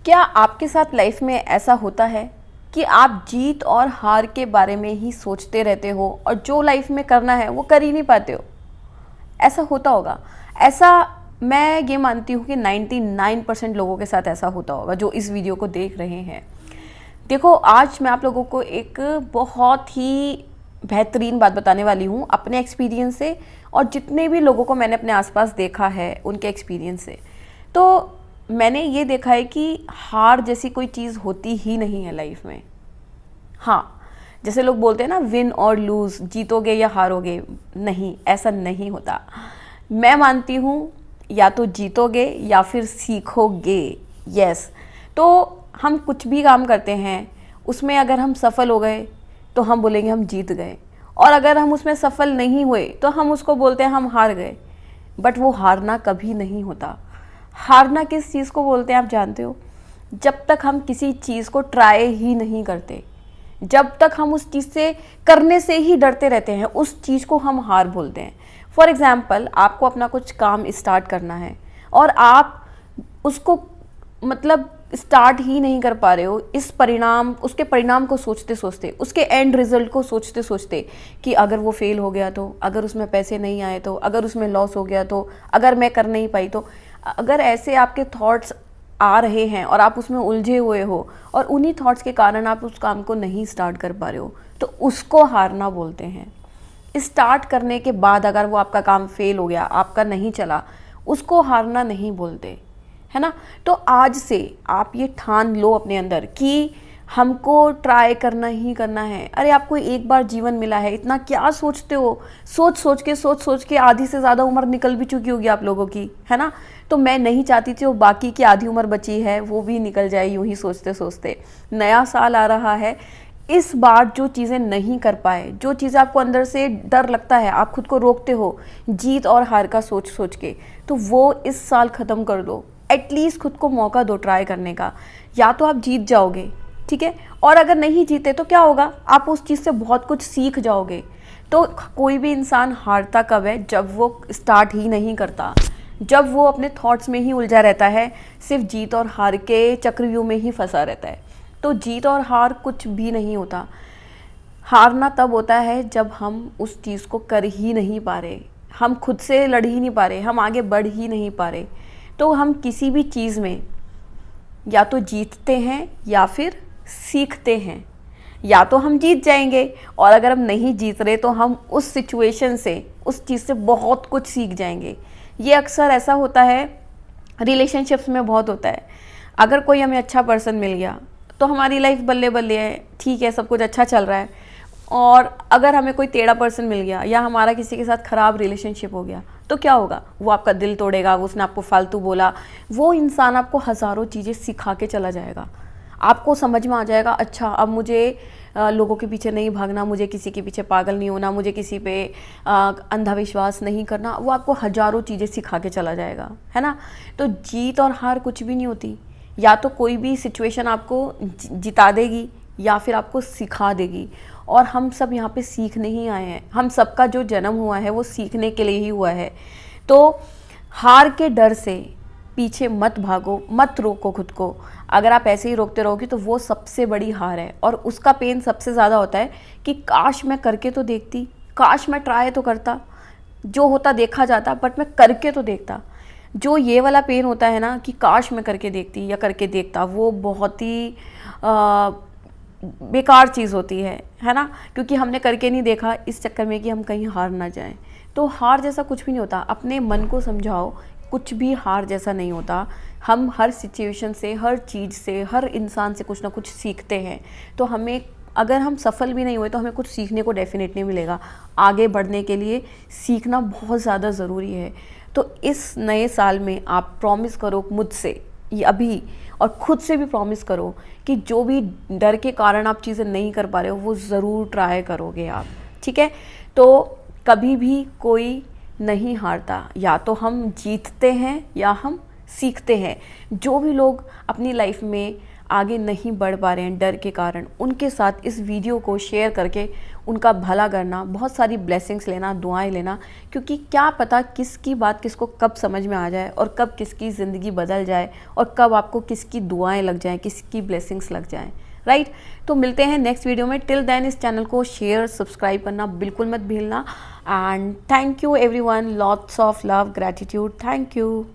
क्या आपके साथ लाइफ में ऐसा होता है कि आप जीत और हार के बारे में ही सोचते रहते हो और जो लाइफ में करना है वो कर ही नहीं पाते हो? ऐसा होता होगा। ऐसा मैं ये मानती हूँ कि 99% लोगों के साथ ऐसा होता होगा जो इस वीडियो को देख रहे हैं। देखो, आज मैं आप लोगों को एक बहुत ही बेहतरीन बात बताने वाली हूँ अपने एक्सपीरियंस से और जितने भी लोगों को मैंने अपने आसपास देखा है उनके एक्सपीरियंस से। तो मैंने ये देखा है कि हार जैसी कोई चीज़ होती ही नहीं है लाइफ में। हाँ, जैसे लोग बोलते हैं ना, विन और लूज़, जीतोगे या हारोगे। नहीं, ऐसा नहीं होता। मैं मानती हूँ या तो जीतोगे या फिर सीखोगे। यस। तो हम कुछ भी काम करते हैं उसमें अगर हम सफल हो गए तो हम बोलेंगे हम जीत गए, और अगर हम उसमें सफल नहीं हुए तो हम उसको बोलते हैं हम हार गए। बट वो हारना कभी नहीं होता। हारना किस चीज़ को बोलते हैं आप जानते हो? जब तक हम किसी चीज़ को ट्राई ही नहीं करते, जब तक हम उस चीज़ से करने से ही डरते रहते हैं, उस चीज़ को हम हार बोलते हैं। फॉर एग्ज़ाम्पल, आपको अपना कुछ काम स्टार्ट करना है और आप उसको मतलब स्टार्ट ही नहीं कर पा रहे हो, उसके परिणाम को सोचते सोचते, उसके एंड रिजल्ट को सोचते सोचते कि अगर वो फेल हो गया तो, अगर उसमें पैसे नहीं आए तो, अगर उसमें लॉस हो गया तो, अगर मैं कर नहीं पाई तो। अगर ऐसे आपके थॉट्स आ रहे हैं और आप उसमें उलझे हुए हो और उन्हीं थॉट्स के कारण आप उस काम को नहीं स्टार्ट कर पा रहे हो, तो उसको हारना बोलते हैं। स्टार्ट करने के बाद अगर वो आपका काम फेल हो गया, आपका नहीं चला, उसको हारना नहीं बोलते, है ना। तो आज से आप ये ठान लो अपने अंदर कि हमको ट्राई करना ही करना है। अरे, आपको एक बार जीवन मिला है, इतना क्या सोचते हो? सोच सोच के आधी से ज़्यादा उम्र निकल भी चुकी होगी आप लोगों की, है ना। तो मैं नहीं चाहती थी वो बाकी की आधी उम्र बची है वो भी निकल जाए यूं ही सोचते सोचते। नया साल आ रहा है, इस बार जो चीज़ें नहीं कर पाए, जो चीज़ें आपको अंदर से डर लगता है, आप खुद को रोकते हो जीत और हार का सोच सोच के, तो वो इस साल ख़त्म कर दो। एटलीस्ट खुद को मौका दो ट्राई करने का। या तो आप जीत जाओगे, ठीक है, और अगर नहीं जीते तो क्या होगा, आप उस चीज़ से बहुत कुछ सीख जाओगे। तो कोई भी इंसान हारता कब है? जब वो स्टार्ट ही नहीं करता, जब वो अपने थॉट्स में ही उलझा रहता है, सिर्फ जीत और हार के चक्रव्यूह में ही फंसा रहता है। तो जीत और हार कुछ भी नहीं होता। हारना तब होता है जब हम उस चीज़ को कर ही नहीं पा रहे, हम खुद से लड़ ही नहीं पा रहे, हम आगे बढ़ ही नहीं पा रहे। तो हम किसी भी चीज़ में या तो जीतते हैं या फिर सीखते हैं। या तो हम जीत जाएंगे, और अगर हम नहीं जीत रहे तो हम उस सिचुएशन से, उस चीज़ से बहुत कुछ सीख जाएंगे। ये अक्सर ऐसा होता है, रिलेशनशिप्स में बहुत होता है। अगर कोई हमें अच्छा पर्सन मिल गया तो हमारी लाइफ बल्ले बल्ले है, ठीक है, सब कुछ अच्छा चल रहा है। और अगर हमें कोई टेढ़ा पर्सन मिल गया या हमारा किसी के साथ ख़राब रिलेशनशिप हो गया तो क्या होगा? वो आपका दिल तोड़ेगा, उसने आपको फालतू बोला। वो इंसान आपको हज़ारों चीज़ें सिखा के चला जाएगा। आपको समझ में आ जाएगा, अच्छा अब मुझे लोगों के पीछे नहीं भागना, मुझे किसी के पीछे पागल नहीं होना, मुझे किसी पे अंधविश्वास नहीं करना। वो आपको हज़ारों चीज़ें सिखा के चला जाएगा, है ना। तो जीत और हार कुछ भी नहीं होती। या तो कोई भी सिचुएशन आपको जिता देगी या फिर आपको सिखा देगी। और हम सब यहाँ पे सीखने ही आए हैं। हम सबका जो जन्म हुआ है वो सीखने के लिए ही हुआ है। तो हार के डर से पीछे मत भागो, मत रोको खुद को। अगर आप ऐसे ही रोकते रहोगे तो वो सबसे बड़ी हार है, और उसका पेन सबसे ज़्यादा होता है कि काश मैं करके तो देखती, काश मैं ट्राई तो करता, जो होता देखा जाता, बट मैं करके तो देखता। जो ये वाला पेन होता है ना कि काश मैं करके देखती या करके देखता, वो बहुत ही बेकार चीज़ होती है ना। क्योंकि हमने करके नहीं देखा इस चक्कर में कि हम कहीं हार ना जाएं। तो हार जैसा कुछ भी नहीं होता। अपने मन को समझाओ, कुछ भी हार जैसा नहीं होता। हम हर सिचुएशन से, हर चीज़ से, हर इंसान से कुछ ना कुछ सीखते हैं। तो हमें, अगर हम सफल भी नहीं हुए तो हमें कुछ सीखने को डेफिनेटली मिलेगा। आगे बढ़ने के लिए सीखना बहुत ज़्यादा ज़रूरी है। तो इस नए साल में आप प्रॉमिस करो मुझसे ये अभी, और खुद से भी प्रॉमिस करो कि जो भी डर के कारण आप चीज़ें नहीं कर पा रहे हो वो ज़रूर ट्राई करोगे आप, ठीक है। तो कभी भी कोई नहीं हारता, या तो हम जीतते हैं या हम सीखते हैं। जो भी लोग अपनी लाइफ में आगे नहीं बढ़ पा रहे हैं डर के कारण, उनके साथ इस वीडियो को शेयर करके उनका भला करना, बहुत सारी ब्लेसिंग्स लेना, दुआएं लेना, क्योंकि क्या पता किसकी बात किसको कब समझ में आ जाए और कब किसकी ज़िंदगी बदल जाए और कब आपको किसकी दुआएं लग जाएं, किसकी ब्लेसिंग्स लग जाएं, राइट। तो मिलते हैं नेक्स्ट वीडियो में। टिल देन इस चैनल को शेयर सब्सक्राइब करना बिल्कुल मत भूलना। And thank you everyone, lots of love, gratitude, thank you.